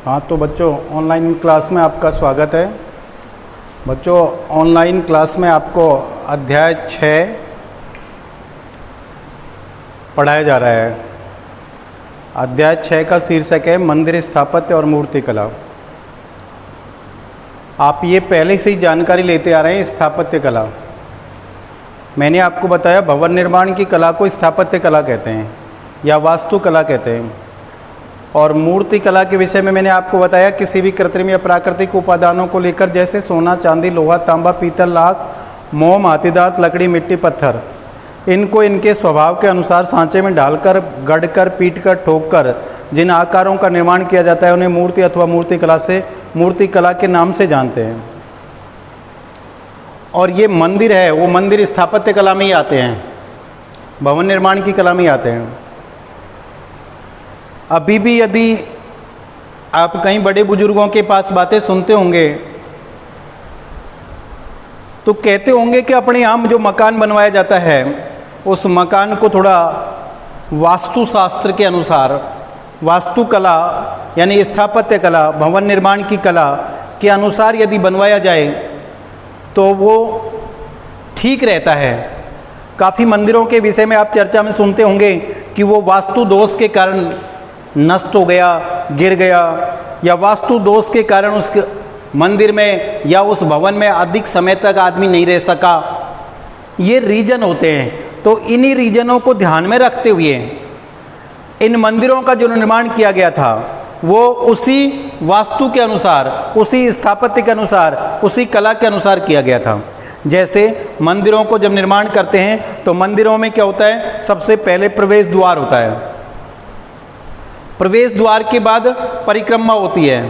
हाँ तो बच्चों, ऑनलाइन क्लास में आपका स्वागत है। बच्चों, ऑनलाइन क्लास में आपको अध्याय 6 पढ़ाया जा रहा है। अध्याय 6 का शीर्षक है मंदिर स्थापत्य और मूर्तिकला। आप ये पहले से ही जानकारी लेते आ रहे हैं। स्थापत्य कला, मैंने आपको बताया भवन निर्माण की कला को स्थापत्य कला कहते हैं या वास्तुकला कहते हैं। और मूर्ति कला के विषय में मैंने आपको बताया किसी भी कृत्रिम या प्राकृतिक उपादानों को लेकर, जैसे सोना, चांदी, लोहा, तांबा, पीतल, लाख, मोम, हाथीदांत, लकड़ी, मिट्टी, पत्थर, इनको इनके स्वभाव के अनुसार सांचे में डालकर, गढ़कर, पीटकर, ठोककर जिन आकारों का निर्माण किया जाता है उन्हें मूर्ति अथवा मूर्ति कला के नाम से जानते हैं। और ये मंदिर है, वो मंदिर स्थापत्य कला में ही आते हैं, भवन निर्माण की कला में ही आते हैं। अभी भी यदि आप कहीं बड़े बुजुर्गों के पास बातें सुनते होंगे तो कहते होंगे कि अपने यहाँ जो मकान बनवाया जाता है उस मकान को थोड़ा वास्तुशास्त्र के अनुसार, वास्तुकला यानी स्थापत्य कला, भवन निर्माण की कला के अनुसार यदि बनवाया जाए तो वो ठीक रहता है। काफ़ी मंदिरों के विषय में आप चर्चा में सुनते होंगे कि वो वास्तु दोष के कारण नष्ट हो गया, गिर गया, या वास्तु दोष के कारण उस मंदिर में या उस भवन में अधिक समय तक आदमी नहीं रह सका। ये रीजन होते हैं। तो इन्हीं रीजनों को ध्यान में रखते हुए इन मंदिरों का जो निर्माण किया गया था वो उसी वास्तु के अनुसार, उसी स्थापत्य के अनुसार, उसी कला के अनुसार किया गया था। जैसे मंदिरों को जब निर्माण करते हैं तो मंदिरों में क्या होता है, सबसे पहले प्रवेश द्वार होता है। प्रवेश द्वार के बाद परिक्रमा होती है,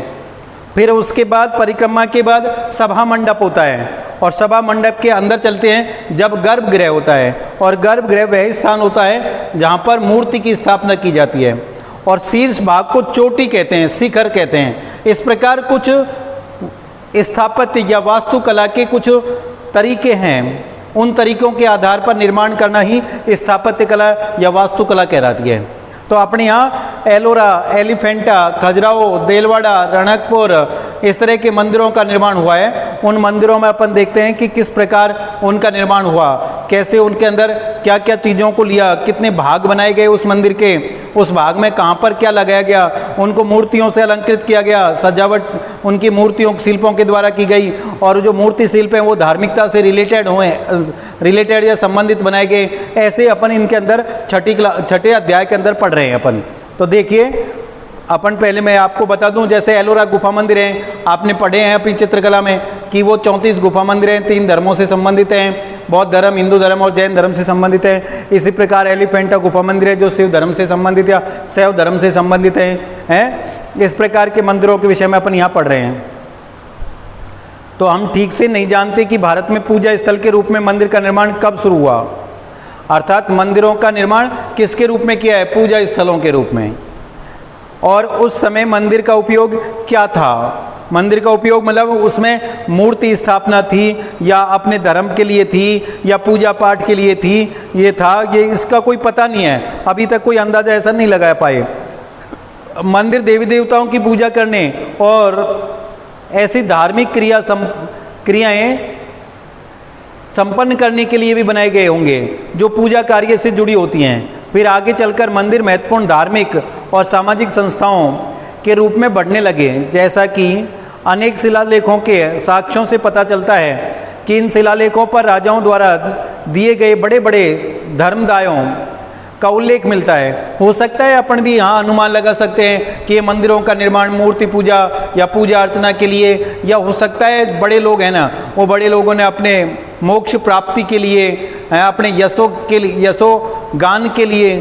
फिर उसके बाद परिक्रमा के बाद सभा मंडप होता है, और सभा मंडप के अंदर चलते हैं जब गर्भगृह होता है, और गर्भगृह वह स्थान होता है जहाँ पर मूर्ति की स्थापना की जाती है, और शीर्ष भाग को चोटी कहते हैं, शिखर कहते हैं। इस प्रकार कुछ स्थापत्य या वास्तुकला के कुछ तरीके हैं, उन तरीकों के आधार पर निर्माण करना ही स्थापत्य कला या वास्तुकला कहलाती है। तो अपने यहाँ एलोरा, एलिफेंटा, खजुराहो, देलवाड़ा, रणकपुर, इस तरह के मंदिरों का निर्माण हुआ है। उन मंदिरों में अपन देखते हैं कि किस प्रकार उनका निर्माण हुआ, कैसे उनके अंदर क्या क्या चीज़ों को लिया, कितने भाग बनाए गए उस मंदिर के, उस भाग में कहाँ पर क्या लगाया गया, उनको मूर्तियों से अलंकृत किया गया, सजावट उनकी मूर्तियों शिल्पों के द्वारा की गई, और जो मूर्ति शिल्प हैं वो धार्मिकता से रिलेटेड या संबंधित बनाए गए। ऐसे अपन इनके अंदर छठे अध्याय के अंदर पढ़ रहे हैं अपन। तो देखिए, अपन पहले मैं आपको बता दूं, जैसे एलोरा गुफा मंदिर हैं, आपने पढ़े हैं अपनी चित्रकला में कि वो 34 गुफा मंदिर हैं, 3 धर्मों से संबंधित हैं, बौद्ध धर्म, हिंदू धर्म और जैन धर्म से संबंधित हैं। इसी प्रकार एलिफेंटा गुफा मंदिर है जो शिव धर्म से संबंधित या शैव धर्म से संबंधित हैं। इस प्रकार के मंदिरों के विषय में अपन यहाँ पढ़ रहे हैं। तो हम ठीक से नहीं जानते कि भारत में पूजा स्थल के रूप में मंदिर का निर्माण कब शुरू हुआ, अर्थात मंदिरों का निर्माण किसके रूप में किया है, पूजा स्थलों के रूप में। और उस समय मंदिर का उपयोग क्या था, मंदिर का उपयोग मतलब उसमें मूर्ति स्थापना थी या अपने धर्म के लिए थी या पूजा पाठ के लिए थी, ये था, ये इसका कोई पता नहीं है। अभी तक कोई अंदाजा ऐसा नहीं लगा पाए। मंदिर देवी देवताओं की पूजा करने और ऐसी धार्मिक क्रियाएं संपन्न करने के लिए भी बनाए गए होंगे जो पूजा कार्य से जुड़ी होती हैं। फिर आगे चलकर मंदिर महत्वपूर्ण धार्मिक और सामाजिक संस्थाओं के रूप में बढ़ने लगे, जैसा कि अनेक शिलालेखों के साक्ष्यों से पता चलता है कि इन शिलालेखों पर राजाओं द्वारा दिए गए बड़े बड़े धर्मदायों का उल्लेख मिलता है। हो सकता है अपन भी यहाँ अनुमान लगा सकते हैं कि ये मंदिरों का निर्माण मूर्ति पूजा या पूजा अर्चना के लिए, या हो सकता है बड़े लोग हैं ना, वो बड़े लोगों ने अपने मोक्ष प्राप्ति के लिए, अपने यशो गान के लिए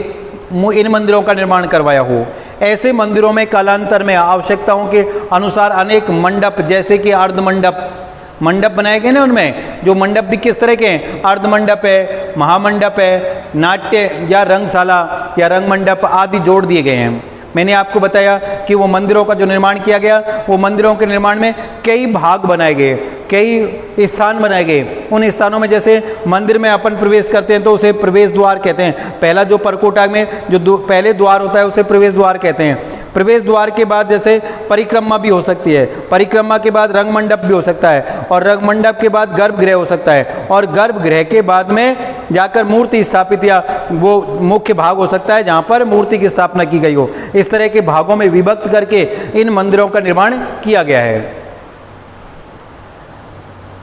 इन मंदिरों का निर्माण करवाया हो। ऐसे मंदिरों में कालांतर में आवश्यकताओं के अनुसार अनेक मंडप, जैसे कि अर्ध मंडप बनाए गए ना, उनमें जो मंडप भी किस तरह के हैं, अर्ध मंडप है, महामंडप है, नाट्य या रंगशाला या रंग मंडप आदि जोड़ दिए गए हैं। मैंने आपको बताया कि वो मंदिरों का जो निर्माण किया गया, वो मंदिरों के निर्माण में कई भाग बनाए गए, कई स्थान बनाए गए। उन स्थानों में जैसे मंदिर में अपन प्रवेश करते हैं तो उसे प्रवेश द्वार कहते हैं। पहला जो परकोटा में जो पहले द्वार होता है उसे प्रवेश द्वार कहते हैं। प्रवेश द्वार के बाद जैसे परिक्रमा भी हो सकती है, परिक्रमा के बाद रंग मंडप भी हो सकता है, और रंग मंडप के बाद गर्भगृह हो सकता है, और गर्भगृह के बाद में जाकर मूर्ति स्थापित या वो मुख्य भाग हो सकता है जहाँ पर मूर्ति की स्थापना की गई हो। इस तरह के भागों में विभक्त करके इन मंदिरों का निर्माण किया गया है।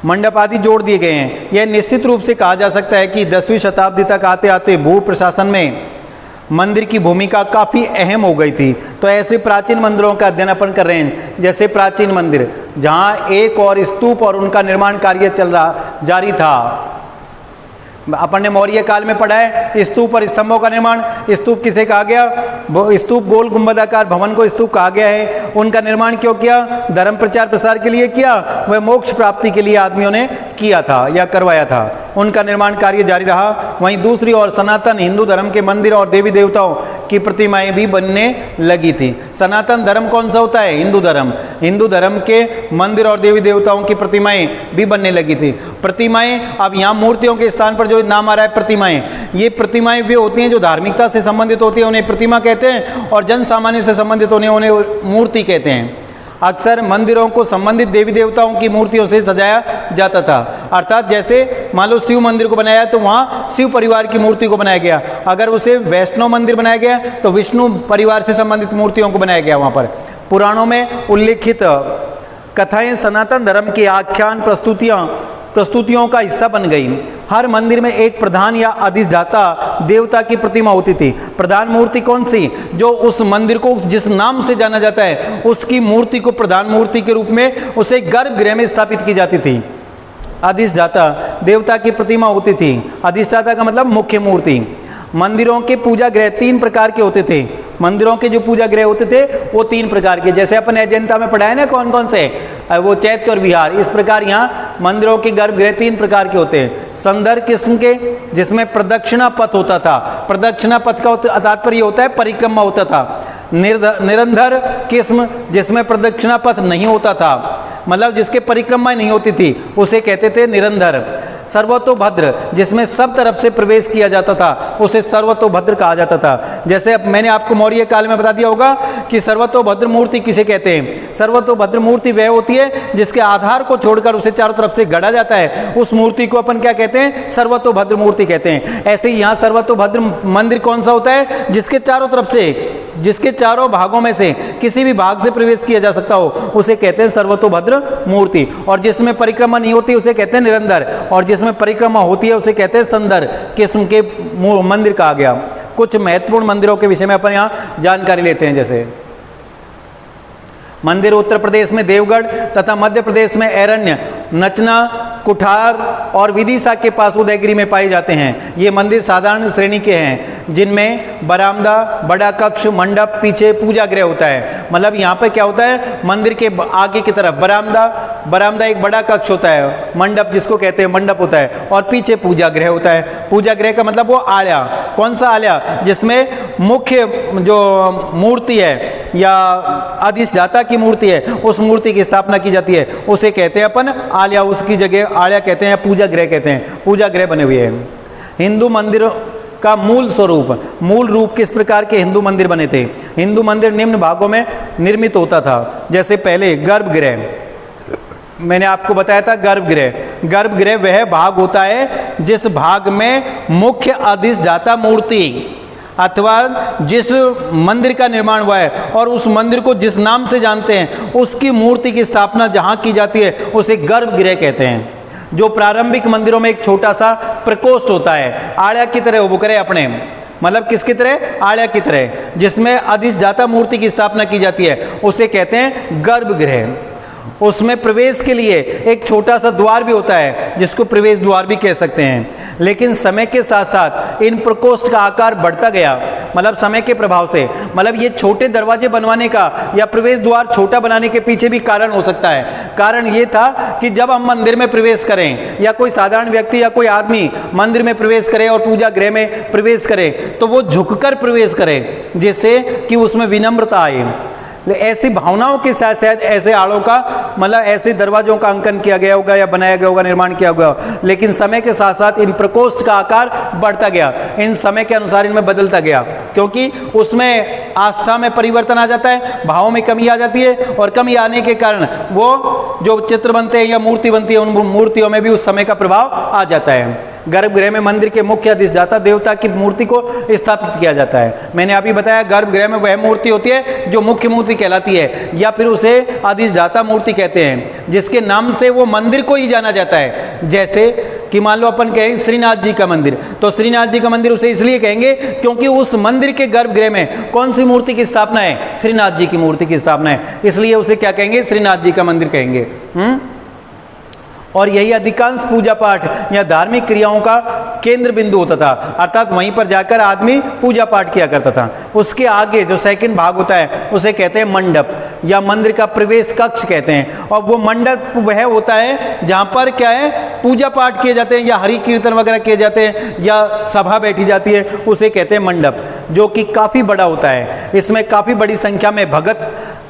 मंडप आदि जोड़ दिए गए हैं। यह निश्चित रूप से कहा जा सकता है कि 10वीं शताब्दी तक आते आते भू प्रशासन में मंदिर की भूमिका काफ़ी अहम हो गई थी। तो ऐसे प्राचीन मंदिरों का अध्ययन अपन कर रहे हैं, जैसे प्राचीन मंदिर जहाँ एक और स्तूप और उनका निर्माण कार्य जारी था। अपन ने मौर्य काल में पढ़ा है स्तूप और स्तंभों का निर्माण। स्तूप किसे कहा गया? स्तूप गोल गुंबदाकार भवन को स्तूप कहा गया है। उनका निर्माण क्यों किया? धर्म प्रचार प्रसार के लिए किया, वह मोक्ष प्राप्ति के लिए आदमियों ने किया था या करवाया था। उनका निर्माण कार्य जारी रहा। वहीं दूसरी ओर सनातन हिंदू धर्म के मंदिर और देवी देवताओं की प्रतिमाएं भी बनने लगी थी। सनातन धर्म कौन सा होता है? हिंदू धर्म। हिंदू धर्म के मंदिर और देवी देवताओं की प्रतिमाएं भी बनने लगी थी। प्रतिमाएं, अब यहाँ मूर्तियों के स्थान पर जो नाम आ रहा है प्रतिमाएं, ये प्रतिमाएं वे होती हैं जो धार्मिकता से संबंधित होती है, उन्हें प्रतिमा कहते हैं, और जन सामान्य से संबंधित उन्हें मूर्ति कहते हैं। अक्सर मंदिरों को संबंधित देवी देवताओं की मूर्तियों से सजाया जाता था। अर्थात जैसे मान लो शिव मंदिर को बनाया तो वहाँ शिव परिवार की मूर्ति को बनाया गया। अगर उसे वैष्णव मंदिर बनाया गया तो विष्णु परिवार से संबंधित मूर्तियों को बनाया गया। वहाँ पर पुराणों में उल्लेखित कथाएं सनातन धर्म की आख्यान प्रस्तुतियों का हिस्सा बन गई। हर मंदिर में एक प्रधान या अधिष्ठाता देवता की प्रतिमा होती थी। प्रधान मूर्ति कौन सी? जो उस मंदिर को जिस नाम से जाना जाता है उसकी मूर्ति को प्रधान मूर्ति के रूप में उसे गर्भगृह में स्थापित की जाती थी। अधिष्ठाता देवता की प्रतिमा होती थी। अधिष्ठाता का मतलब मुख्य मूर्ति। मंदिरों के पूजा गृह 3 प्रकार के होते थे। मंदिरों के जो पूजा गृह होते थे वो 3 प्रकार के, जैसे अपन अजंता में पढ़ा है ना कौन कौन से, वो चैत्य और विहार। इस प्रकार यहाँ मंदिरों के गर्भगृह 3 प्रकार के होते हैं। संदर किस्म के, जिसमें प्रदक्षिणा पथ होता था। प्रदक्षिणा पथ का तात्पर्य होता है परिक्रमा होता था। निरंतर किस्म, जिसमें प्रदक्षिणा पथ नहीं होता था, मतलब जिसके परिक्रमा नहीं होती थी, उसे कहते थे निरंतर। सर्वतोभद्र, जिसमें सब तरफ से प्रवेश किया जाता था, उसे सर्वतोभद्र कहा जाता था। जैसे अब मैंने आपको मौर्य काल में बता दिया होगा कि सर्वतोभद्र मूर्ति किसे कहते हैं। सर्वतोभद्र मूर्ति वह होती है जिसके आधार को छोड़कर उसे चारों तरफ से गढ़ा जाता है, उस मूर्ति को अपन क्या कहते हैं? सर्वतोभद्र मूर्ति कहते हैं। ऐसे ही यहाँ सर्वतोभद्र मंदिर कौन सा होता है? जिसके चारों तरफ से, जिसके चारों भागों में से किसी भी भाग से प्रवेश किया जा सकता हो, उसे कहते हैं सर्वतोभद्र मूर्ति। और जिसमें परिक्रमा नहीं होती उसे कहते हैं निरंतर, और जिसमें परिक्रमा होती है उसे कहते हैं संदर किस्म के मंदिर कहा गया। कुछ महत्वपूर्ण मंदिरों के विषय में अपन यहाँ जानकारी लेते हैं। जैसे मंदिर उत्तर प्रदेश में देवगढ़ तथा मध्य प्रदेश में ऐरण्य, नचना, कुठार और विदिशा के पास उदयगिरी में पाए जाते हैं। ये मंदिर साधारण श्रेणी के हैं, जिनमें बरामदा, बड़ा कक्ष, मंडप, पीछे पूजा गृह होता है। मतलब यहाँ पे क्या होता है? मंदिर के आगे की तरफ बरामदा एक बड़ा कक्ष होता है, मंडप जिसको कहते हैं मंडप होता है, और पीछे पूजा गृह होता है। पूजा गृह का मतलब वो आलया। कौन सा आलया? जिसमें मुख्य जो मूर्ति है या अधिष्ठाता की मूर्ति है, उस मूर्ति की स्थापना की जाती है, उसे कहते हैं अपन आलया। उसकी जगह आलया कहते हैं, पूजा गृह कहते हैं। पूजा गृह बने हुए हैं। हिंदू मंदिर का मूल रूप किस प्रकार के हिंदू मंदिर बने थे? हिंदू मंदिर निम्न भागों में निर्मित होता था। जैसे पहले गर्भगृह, मैंने आपको बताया था गर्भगृह वह भाग होता है जिस भाग में मुख्य अधिष्ठाता मूर्ति अथवा जिस मंदिर का निर्माण हुआ है और उस मंदिर को जिस नाम से जानते हैं उसकी मूर्ति की स्थापना जहाँ की जाती है उसे गर्भगृह कहते हैं। जो प्रारंभिक मंदिरों में एक छोटा सा प्रकोष्ठ होता है, आड़ा की तरह वो करे अपने, मतलब किसकी तरह? आड़ा की तरह, जिसमें अधिष्ठाता मूर्ति की स्थापना की जाती है, उसे कहते हैं गर्भगृह। उसमें प्रवेश के लिए एक छोटा सा द्वार भी होता है जिसको प्रवेश द्वार भी कह सकते हैं। लेकिन समय के साथ साथ इन प्रकोष्ठ का आकार बढ़ता गया, मतलब समय के प्रभाव से। मतलब ये छोटे दरवाजे बनवाने का या प्रवेश द्वार छोटा बनाने के पीछे भी कारण हो सकता है। कारण ये था कि जब हम मंदिर में प्रवेश करें या कोई साधारण व्यक्ति या कोई आदमी मंदिर में प्रवेश करे और पूजा गृह में प्रवेश करे तो वो झुककर प्रवेश करे, जिससे कि उसमें विनम्रता आए। ऐसी भावनाओं के साथ साथ ऐसे आड़ों का, मतलब ऐसे दरवाजों का अंकन किया गया होगा या बनाया गया होगा, निर्माण किया होगा। लेकिन समय के साथ साथ इन प्रकोष्ठ का आकार बढ़ता गया, इन समय के अनुसार इनमें बदलता गया, क्योंकि उसमें आस्था में परिवर्तन आ जाता है, भावों में कमी आ जाती है, और कमी आने के कारण वो जो चित्र बनते हैं या मूर्ति बनती है उन मूर्तियों में भी उस समय का प्रभाव आ जाता है। गर्भगृह में मंदिर के मुख्य अधिष्ठाता देवता की मूर्ति को स्थापित किया जाता है। मैंने अभी बताया गर्भगृह में वह मूर्ति होती है जो मुख्य मूर्ति कहलाती है, या फिर उसे अधिष्ठाता मूर्ति कहते हैं, जिसके नाम से वो मंदिर को ही जाना जाता है। जैसे कि मान लो अपन कहें श्रीनाथ जी का मंदिर, तो श्रीनाथ जी का मंदिर उसे इसलिए कहेंगे क्योंकि उस मंदिर के गर्भगृह में कौन सी मूर्ति की स्थापना है? श्रीनाथ जी की मूर्ति की स्थापना है, इसलिए उसे क्या कहेंगे? श्रीनाथ जी का मंदिर कहेंगे। और यही अधिकांश पूजा पाठ या धार्मिक क्रियाओं का केंद्र बिंदु होता था, अर्थात वहीं पर जाकर आदमी पूजा पाठ किया करता था। उसके आगे जो सेकंड भाग होता है उसे कहते हैं मंडप, या मंदिर का प्रवेश कक्ष कहते हैं। और वो मंडप वह होता है जहाँ पर क्या है, पूजा पाठ किए जाते हैं या हरि कीर्तन वगैरह किए जाते हैं या सभा बैठी जाती है, उसे कहते हैं मंडप, जो कि काफ़ी बड़ा होता है। इसमें काफ़ी बड़ी संख्या में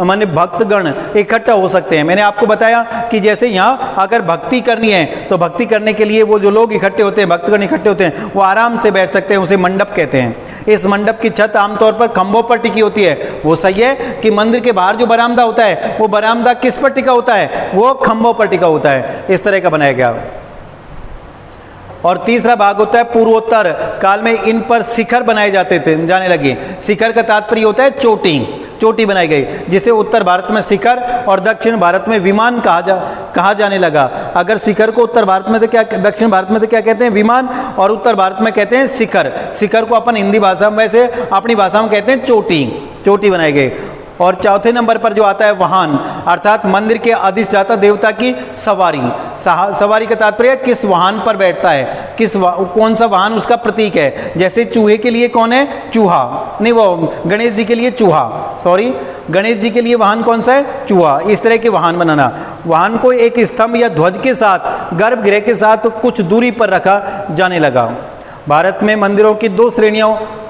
माने भक्तगण इकट्ठा हो सकते हैं। मैंने आपको बताया कि जैसे यहाँ अगर भक्ति करनी है तो भक्ति करने के लिए वो जो लोग इकट्ठे होते हैं, भक्तगण इकट्ठे होते हैं, वो आराम से बैठ सकते हैं, उसे मंडप कहते हैं। इस मंडप की छत आमतौर पर खंभों पर टिकी होती है। वो सही है कि मंदिर के बाहर जो बरामदा होता है वो बरामदा किस पर टिका होता है? वो खंभों पर टिका होता है, इस तरह का बनाया गया। और तीसरा भाग होता है पूर्वोत्तर काल में इन पर शिखर बनाए जाने लगे। शिखर का तात्पर्य होता है चोटी बनाई गई, जिसे उत्तर भारत में शिखर और दक्षिण भारत में विमान कहा जाने लगा। अगर शिखर को उत्तर भारत में तो क्या, दक्षिण भारत में तो क्या कहते हैं? विमान, और उत्तर भारत में कहते हैं शिखर। शिखर को अपन हिंदी भाषा में, वैसे अपनी भाषा में कहते हैं चोटी बनाई गई। और चौथे नंबर पर जो आता है वाहन, अर्थात मंदिर के अधिष्ठाता देवता की सवारी। सवारी का तात्पर्य किस वाहन पर बैठता है, कौन सा वाहन उसका प्रतीक है। जैसे चूहे के लिए कौन है? चूहा, नहीं वो गणेश जी के लिए चूहा, गणेश जी के लिए वाहन कौन सा है? चूहा। इस तरह के वाहन बनाना। वाहन को एक स्तंभ या ध्वज के साथ गर्भगृह के साथ कुछ दूरी पर रखा जाने लगा। भारत में मंदिरों की दो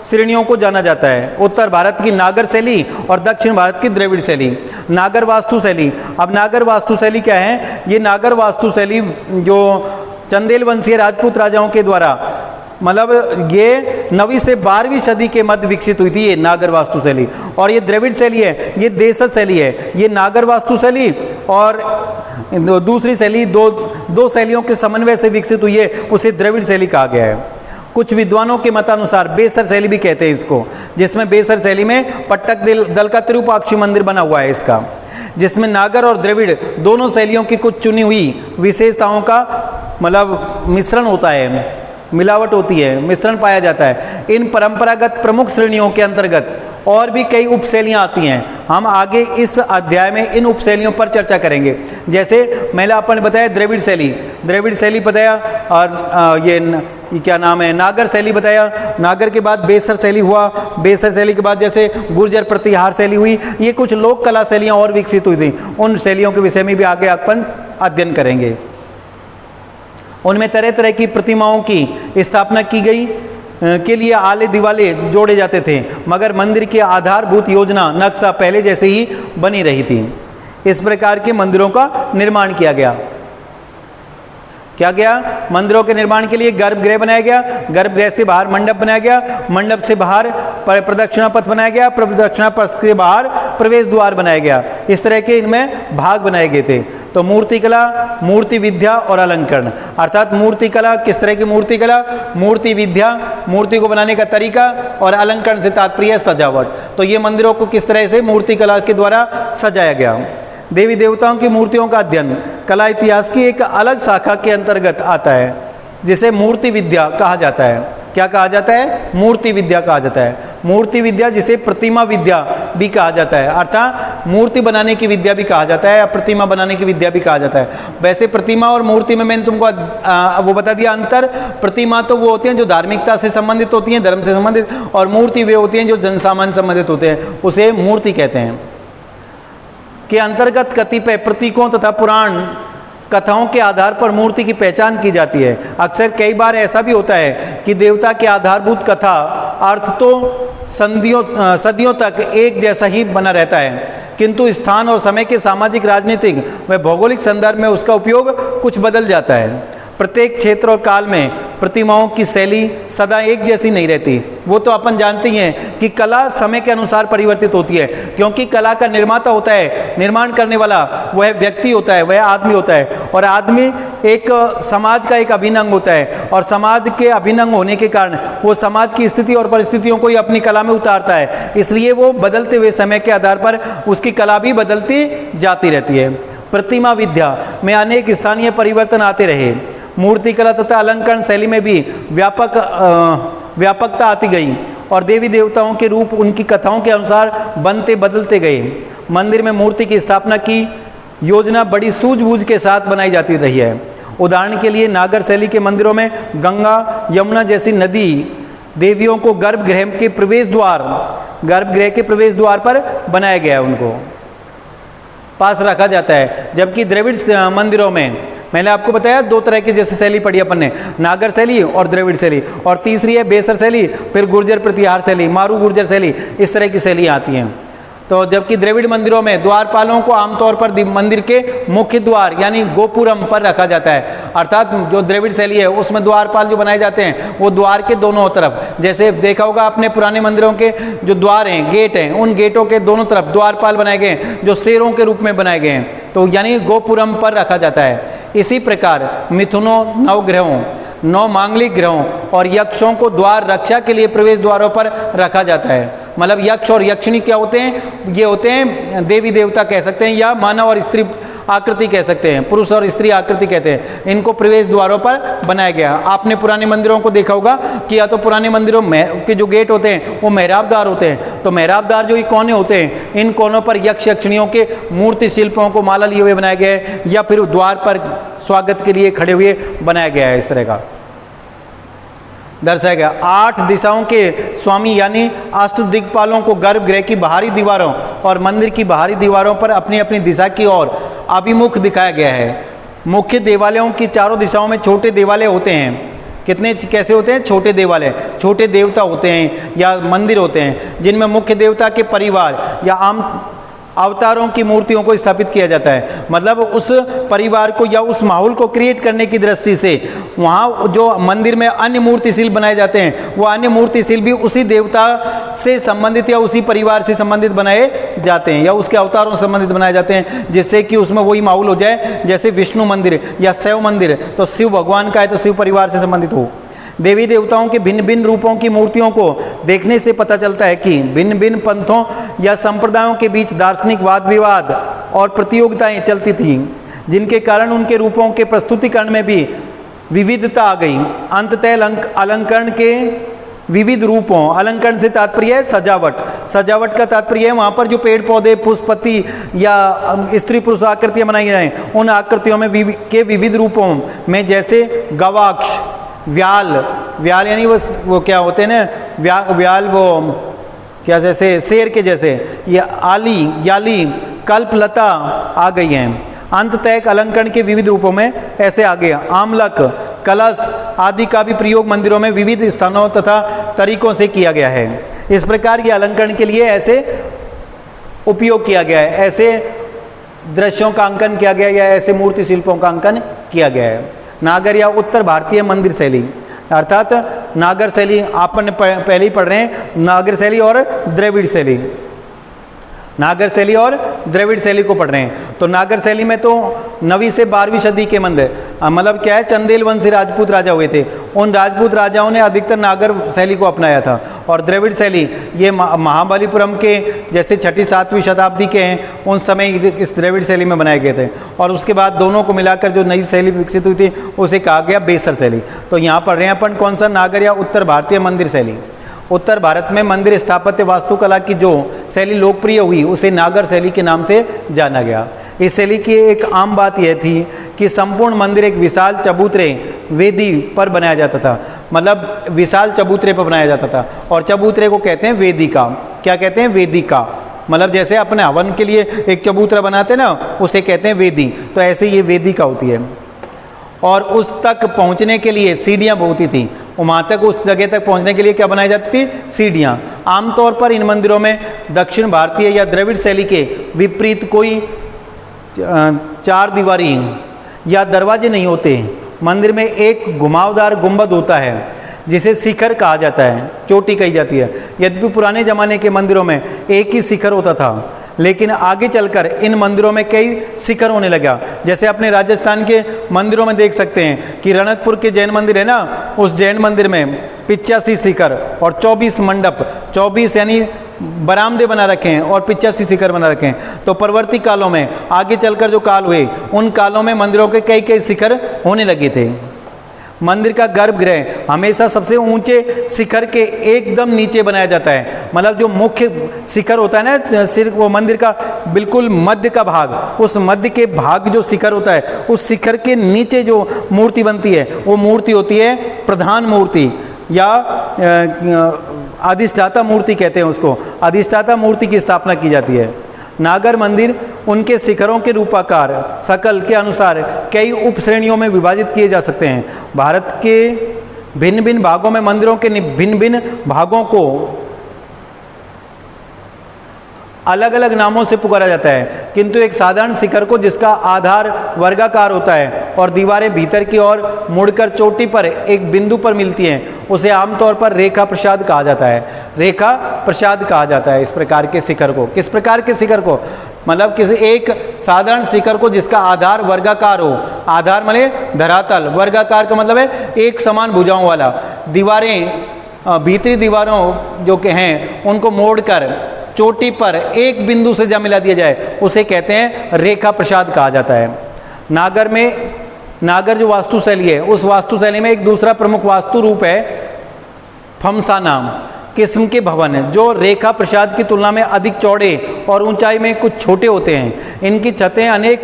श्रेणियों को जाना जाता है, उत्तर भारत की नागर शैली और दक्षिण भारत की द्रविड़ शैली। नागर वास्तु शैली, अब नागर वास्तु शैली क्या है? ये नागर वास्तु शैली जो चंदेल वंशीय राजपूत राजाओं के द्वारा, मतलब ये 9वीं से 12वीं सदी के मध्य विकसित हुई थी, ये नागर वास्तु शैली। और ये द्रविड़ शैली है, ये देशज शैली है। ये नागर वास्तु शैली और दूसरी शैली दो शैलियों के समन्वय से विकसित हुई है, उसे द्रविड़ शैली कहा गया है। कुछ विद्वानों के मतानुसार बेसर शैली भी कहते हैं इसको, जिसमें बेसर शैली में पट्टक दल का तिरुपाक्षी मंदिर बना हुआ है इसका, जिसमें नागर और द्रविड़ दोनों शैलियों की कुछ चुनी हुई विशेषताओं का मतलब मिश्रण होता है, मिलावट होती है, मिश्रण पाया जाता है। इन परंपरागत प्रमुख श्रेणियों के अंतर्गत और भी कई उपशैलियाँ आती हैं। हम आगे इस अध्याय में इन उपशैलियों पर चर्चा करेंगे। जैसे मैंने अपन बताया द्रविड़ शैली बताया, और ये क्या नाम है, नागर शैली बताया। नागर के बाद बेसर शैली हुआ, बेसर शैली के बाद जैसे गुर्जर प्रतिहार शैली हुई। ये कुछ लोक कला शैलियाँ और विकसित हुई थी, उन शैलियों के विषय में भी आगे अपन अध्ययन करेंगे। उनमें तरह तरह की प्रतिमाओं की स्थापना की गई के लिए आले दिवाले जोड़े जाते थे, मगर मंदिर की आधारभूत योजना नक्शा पहले जैसे ही बनी रही थी। इस प्रकार के मंदिरों का निर्माण किया गया। मंदिरों के निर्माण के लिए गर्भगृह बनाया गया, गर्भगृह से बाहर मंडप बनाया गया, मंडप से बाहर प्रदक्षिणा पथ बनाया गया, प्रदक्षिणा पथ के बाहर प्रवेश द्वार बनाया गया। इस तरह के इनमें भाग बनाए गए थे। तो मूर्तिकला, मूर्ति विद्या और अलंकरण, अर्थात मूर्तिकला, किस तरह की मूर्तिकला? मूर्ति विद्या, मूर्ति को बनाने का तरीका, और अलंकरण से तात्पर्य सजावट। तो ये मंदिरों को किस तरह से मूर्तिकला के द्वारा सजाया गया। देवी देवताओं की मूर्तियों का अध्ययन कला इतिहास की एक अलग शाखा के अंतर्गत आता है, जिसे मूर्ति विद्या कहा जाता है। क्या कहा जाता है? मूर्ति विद्या कहा जाता है। मूर्ति विद्या जिसे प्रतिमा विद्या भी कहा जाता है, अर्थात मूर्ति बनाने की विद्या भी कहा जाता है या प्रतिमा बनाने की विद्या भी कहा जाता है। वैसे प्रतिमा और मूर्ति में मैंने तुमको वो बता दिया अंतर। प्रतिमा तो वो होती हैं जो धार्मिकता से संबंधित होती हैं, धर्म से संबंधित, और मूर्ति वे होती हैं जो जनसामान्य संबंधित होते हैं, उसे मूर्ति कहते हैं। के अंतर्गत कतिपय प्रतीकों तथा पुराण कथाओं के आधार पर मूर्ति की पहचान की जाती है। अक्सर कई बार ऐसा भी होता है कि देवता के आधारभूत कथा अर्थ तो सदियों तक एक जैसा ही बना रहता है, किंतु स्थान और समय के सामाजिक, राजनीतिक व भौगोलिक संदर्भ में उसका उपयोग कुछ बदल जाता है। प्रत्येक क्षेत्र और काल में प्रतिमाओं की शैली सदा एक जैसी नहीं रहती। वो तो अपन जानते ही हैं कि कला समय के अनुसार परिवर्तित होती है, क्योंकि कला का निर्माता होता है, निर्माण करने वाला वह व्यक्ति होता है, वह आदमी होता है, और आदमी एक समाज का एक अभिन्न अंग होता है, और समाज के अभिन्न अंग होने के कारण वो समाज की स्थिति और परिस्थितियों को ही अपनी कला में उतारता है। इसलिए वो बदलते हुए समय के आधार पर उसकी कला भी बदलती जाती रहती है। प्रतिमा विद्या में अनेक स्थानीय परिवर्तन आते रहे। मूर्तिकला तथा अलंकरण शैली में भी व्यापकता आती गई, और देवी देवताओं के रूप उनकी कथाओं के अनुसार बनते बदलते गए। मंदिर में मूर्ति की स्थापना की योजना बड़ी सूझबूझ के साथ बनाई जाती रही है। उदाहरण के लिए नागर शैली के मंदिरों में गंगा, यमुना जैसी नदी देवियों को गर्भगृह के प्रवेश द्वार पर बनाया गया है, उनको पास रखा जाता है। जबकि द्रविड़ मंदिरों में मैंने आपको बताया दो तरह की जैसे शैली पढ़ी अपन ने, नागर शैली और द्रविड़ शैली, और तीसरी है बेसर शैली, फिर गुर्जर प्रतिहार शैली, मारू गुर्जर शैली, इस तरह की शैली आती हैं। तो जबकि द्रविड़ मंदिरों में द्वारपालों को आमतौर पर मंदिर के मुख्य द्वार यानी गोपुरम पर रखा जाता है। अर्थात जो द्रविड़ शैली है उसमें द्वारपाल जो बनाए जाते हैं वो द्वार के दोनों तरफ, जैसे देखा होगा आपने पुराने मंदिरों के जो द्वार हैं, गेट हैं, उन गेटों के दोनों तरफ द्वारपाल बनाए गए हैं जो शेरों के रूप में बनाए गए हैं, तो यानी गोपुरम पर रखा जाता है। इसी प्रकार मिथुनों, नवग्रहों, 9 मांगलिक ग्रहों और यक्षों को द्वार रक्षा के लिए प्रवेश द्वारों पर रखा जाता है। मतलब यक्ष और यक्षिणी क्या होते हैं? ये होते हैं देवी देवता कह सकते हैं, या मानव और स्त्री आकृति कह सकते हैं, पुरुष और स्त्री आकृति कहते हैं। इनको प्रवेश द्वारों पर बनाया गया। आपने पुराने मंदिरों को देखा होगा कि या तो पुराने मंदिरों में के जो गेट होते हैं वो मेहराबदार होते हैं, तो मेहराबदार जो ये कोने होते हैं, इन कोनों पर यक्ष यक्षिणियों के मूर्ति शिल्पों को माला लिए हुए बनाया गया है, या फिर द्वार पर स्वागत के लिए खड़े हुए बनाया गया है। इस तरह का दर्शाया गया। 8 दिशाओं के स्वामी यानी अष्ट दिक्पालों को गर्भगृह की बाहरी दीवारों और मंदिर की बाहरी दीवारों पर अपनी अपनी दिशा की ओर अभिमुख दिखाया गया है। मुख्य देवालयों की चारों दिशाओं में छोटे देवालय होते हैं। कितने कैसे होते हैं? छोटे देवालय, छोटे देवता होते हैं या मंदिर होते हैं जिनमें मुख्य देवता के परिवार या आम अवतारों की मूर्तियों को स्थापित किया जाता है। मतलब उस परिवार को या उस माहौल को क्रिएट करने की दृष्टि से वहाँ जो मंदिर में अन्य मूर्तिशिल्प बनाए जाते हैं वो अन्य मूर्तिशिल्प भी उसी देवता से संबंधित या उसी परिवार से संबंधित बनाए जाते हैं या उसके अवतारों से संबंधित बनाए जाते हैं, जिससे कि उसमें वही माहौल हो जाए। जैसे विष्णु मंदिर या शैव मंदिर तो शिव भगवान का है तो शिव परिवार से संबंधित हो। देवी देवताओं के भिन्न भिन्न रूपों की मूर्तियों को देखने से पता चलता है कि भिन्न भिन्न पंथों या संप्रदायों के बीच दार्शनिक वाद विवाद और प्रतियोगिताएं चलती थीं, जिनके कारण उनके रूपों के प्रस्तुतिकरण में भी विविधता आ गई। अंततः अलंकरण के विविध रूपों, अलंकरण से तात्पर्य है सजावट, सजावट का तात्पर्य है वहाँ पर जो पेड़ पौधे, पुष्पति या स्त्री पुरुष आकृतियाँ बनाई जाएँ, उन आकृतियों में के विविध रूपों में जैसे गवाक्ष, व्याल, व्याल यानी वो क्या होते हैं ना, व्याल वो क्या जैसे शेर के जैसे, ये आली, याली, कल्पलता आ गई हैं। अंततः अलंकरण के विविध रूपों में ऐसे आ गया। आमलक, कलश आदि का भी प्रयोग मंदिरों में विविध स्थानों तथा तरीकों से किया गया है। इस प्रकार के अलंकरण के लिए ऐसे उपयोग किया गया है, ऐसे दृश्यों का अंकन किया गया या ऐसे मूर्ति शिल्पों का अंकन किया गया है। नागर या उत्तर भारतीय मंदिर शैली, अर्थात नागर शैली आपने पहले ही पढ़ रहे हैं, नागर शैली और द्रविड़ शैली, नागर शैली और द्रविड़ शैली को पढ़ रहे हैं। तो नागर शैली में तो 9वीं से 12वीं सदी के मंदिर, मतलब क्या है, चंदेल वंशी राजपूत राजा हुए थे, उन राजपूत राजाओं ने अधिकतर नागर शैली को अपनाया था। और द्रविड़ शैली ये महाबलीपुरम के जैसे 6ठी-7वीं शताब्दी के हैं, उन समय इस द्रविड़ शैली में बनाए गए थे। और उसके बाद दोनों को मिलाकर जो नई शैली विकसित हुई थी उसे कहा गया बेसर शैली। तो यहाँ पढ़ रहे हैं अपन कौन सा, नागर या उत्तर भारतीय मंदिर शैली। उत्तर भारत में मंदिर स्थापत्य वास्तुकला की जो शैली लोकप्रिय हुई उसे नागर शैली के नाम से जाना गया। इस शैली की एक आम बात यह थी कि संपूर्ण मंदिर एक विशाल चबूतरे वेदी पर बनाया जाता था, मतलब विशाल चबूतरे पर बनाया जाता था। और चबूतरे को कहते हैं वेदिका। क्या कहते हैं? वेदिका। मतलब जैसे अपने हवन के लिए एक चबूतरा बनाते हैं ना, उसे कहते हैं वेदी, तो ऐसे ये वेदिका होती है। और उस तक पहुंचने के लिए सीढ़ियां होती थी, वहाँ तक उस जगह तक पहुंचने के लिए क्या बनाई जाती थी? सीढ़ियाँ। आमतौर पर इन मंदिरों में दक्षिण भारतीय या द्रविड़ शैली के विपरीत कोई 4 दीवारी या दरवाजे नहीं होते। मंदिर में एक घुमावदार गुंबद होता है जिसे शिखर कहा जाता है, चोटी कही जाती है। यद्यपि पुराने ज़माने के मंदिरों में एक ही शिखर होता था, लेकिन आगे चलकर इन मंदिरों में कई शिखर होने लगा। जैसे अपने राजस्थान के मंदिरों में देख सकते हैं कि रणकपुर के जैन मंदिर है ना, उस जैन मंदिर में 85 शिखर और 24 मंडप, 24 यानी बरामदे बना रखे हैं और 85 शिखर बना रखे हैं। तो परवर्ती कालों में आगे चलकर जो काल हुए, उन कालों में मंदिरों के कई कई शिखर होने लगे थे। मंदिर का गर्भगृह हमेशा सबसे ऊंचे शिखर के एकदम नीचे बनाया जाता है। मतलब जो मुख्य शिखर होता है ना, सिर्फ वो मंदिर का बिल्कुल मध्य का भाग, उस मध्य के भाग जो शिखर होता है, उस शिखर के नीचे जो मूर्ति बनती है, वो मूर्ति होती है प्रधान मूर्ति या अधिष्ठाता मूर्ति कहते हैं उसको। अधिष्ठाता मूर्ति की स्थापना की जाती है। नागर मंदिर उनके शिखरों के रूपाकार सकल के अनुसार कई उप श्रेणियों में विभाजित किए जा सकते हैं। भारत के भिन्न भिन्न भागों में मंदिरों के भिन्न भिन्न भागों को अलग अलग नामों से पुकारा जाता है, किंतु एक साधारण शिखर को जिसका आधार वर्गाकार होता है और दीवारें भीतर की ओर मुड़कर चोटी पर एक बिंदु पर मिलती हैं, उसे आमतौर पर रेखा प्रसाद कहा जाता है। रेखा प्रसाद कहा जाता है इस प्रकार के शिखर को। किस प्रकार के शिखर को? मतलब किसी एक साधारण शिखर को जिसका आधार वर्गाकार हो। आधार माने धरातल, वर्गाकार का मतलब है एक समान भुजाओं वाला। दीवारें, भीतरी दीवारों जो के हैं उनको मोड़कर चोटी पर एक बिंदु से जब मिला दिया जाए, उसे कहते हैं रेखा प्रसाद कहा जाता है। नागर जो वास्तुशैली है, उस वास्तुशैली में एक दूसरा प्रमुख वास्तु रूप है फमसाना किस्म के भवन है, जो रेखा प्रसाद की तुलना में अधिक चौड़े और ऊंचाई में कुछ छोटे होते हैं। इनकी छतें अनेक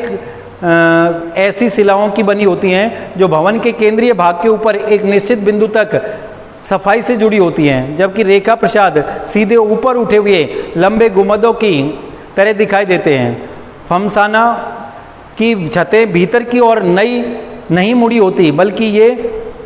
ऐसी शिलाओं की बनी होती हैं जो भवन के केंद्रीय भाग के ऊपर एक निश्चित बिंदु तक सफाई से जुड़ी होती हैं, जबकि रेखा प्रसाद सीधे ऊपर उठे हुए लंबे गुंबदों की तरह दिखाई देते हैं। फमसाना की छतें भीतर की ओर नहीं मुड़ी होती, बल्कि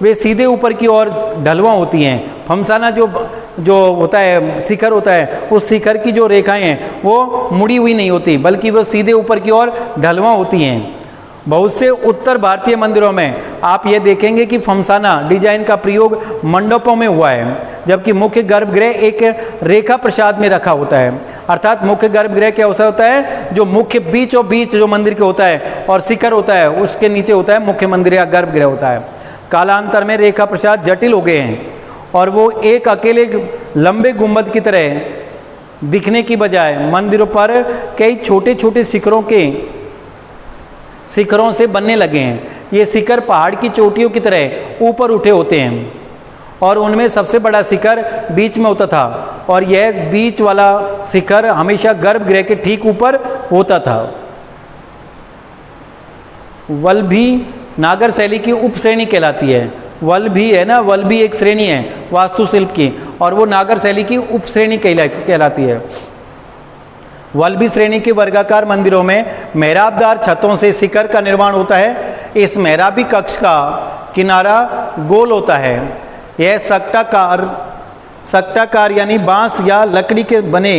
वे सीधे ऊपर की ओर ढलवा होती हैं। फमसाना जो होता है शिखर होता है, उस शिखर की जो रेखाएं हैं वो मुड़ी हुई नहीं होती, बल्कि वो सीधे ऊपर की ओर ढलवा होती हैं। बहुत से उत्तर भारतीय मंदिरों में आप ये देखेंगे कि फमसाना डिजाइन का प्रयोग मंडपों में हुआ है, जबकि मुख्य गर्भगृह एक रेखा प्रसाद में रखा होता है। अर्थात मुख्य गर्भगृह क्या होता है? जो मुख्य बीचों बीच जो मंदिर के होता है और शिखर होता है, उसके नीचे होता है मुख्य मंदिर या गर्भगृह होता है। कालांतर में रेखा प्रसाद जटिल हो गए हैं और वो एक अकेले लंबे गुंबद की तरह दिखने की बजाय मंदिरों पर कई छोटे छोटे शिखरों से बनने लगे हैं। ये शिखर पहाड़ की चोटियों की तरह ऊपर उठे होते हैं और उनमें सबसे बड़ा शिखर बीच में होता था, और यह बीच वाला शिखर हमेशा गर्भगृह के ठीक ऊपर होता था। वल्भी नागर शैली की उप श्रेणी कहलाती है। वल्भी है ना, वल्भी एक श्रेणी है वास्तुशिल्प की, और वो नागर शैली की उप श्रेणी कहलाती है। वल्भी श्रेणी के वर्गाकार मंदिरों में मेहराबदार छतों से शिखर का निर्माण होता है। इस मेहराबी कक्ष का किनारा गोल होता है। यह सक्टाकार यानी बांस या लकड़ी के बने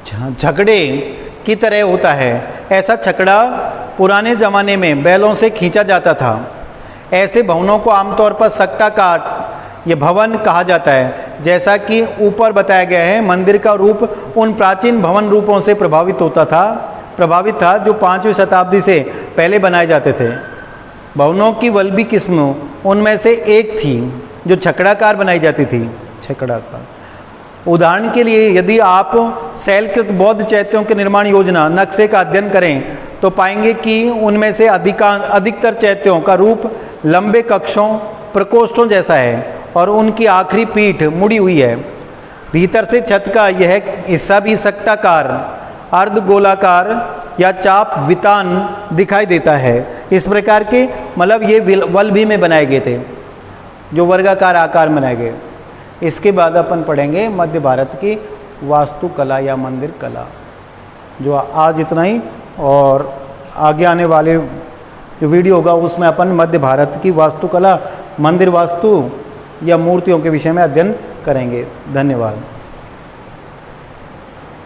छकड़े की तरह होता है। ऐसा छकड़ा पुराने ज़माने में बैलों से खींचा जाता था। ऐसे भवनों को आमतौर पर सक्टाकार ये भवन कहा जाता है। जैसा कि ऊपर बताया गया है, मंदिर का रूप उन प्राचीन भवन रूपों से प्रभावित था जो 5वीं शताब्दी से पहले बनाए जाते थे। भवनों की वल्भी किस्म उनमें से एक थी जो छकड़ाकार बनाई जाती थी। छकड़ाकार उदाहरण के लिए, यदि आप शैलकृत बौद्ध चैत्यों के निर्माण योजना नक्शे का अध्ययन करें तो पाएंगे कि उनमें से अधिकतर चैत्यों का रूप लंबे कक्षों प्रकोष्ठों जैसा है और उनकी आखिरी पीठ मुड़ी हुई है। भीतर से छत का यह हिस्सा भी सक्टाकार, अर्धगोलाकार या चाप वितान दिखाई देता है। इस प्रकार के मतलब ये वल्भी में बनाए गए थे, जो वर्गाकार आकार में बनाए गए। इसके बाद अपन पढ़ेंगे मध्य भारत की वास्तुकला या मंदिर कला। जो आज इतना ही, और आगे आने वाले जो वीडियो होगा उसमें अपन मध्य भारत की वास्तुकला, मंदिर वास्तु या मूर्तियों के विषय में अध्ययन करेंगे। धन्यवाद।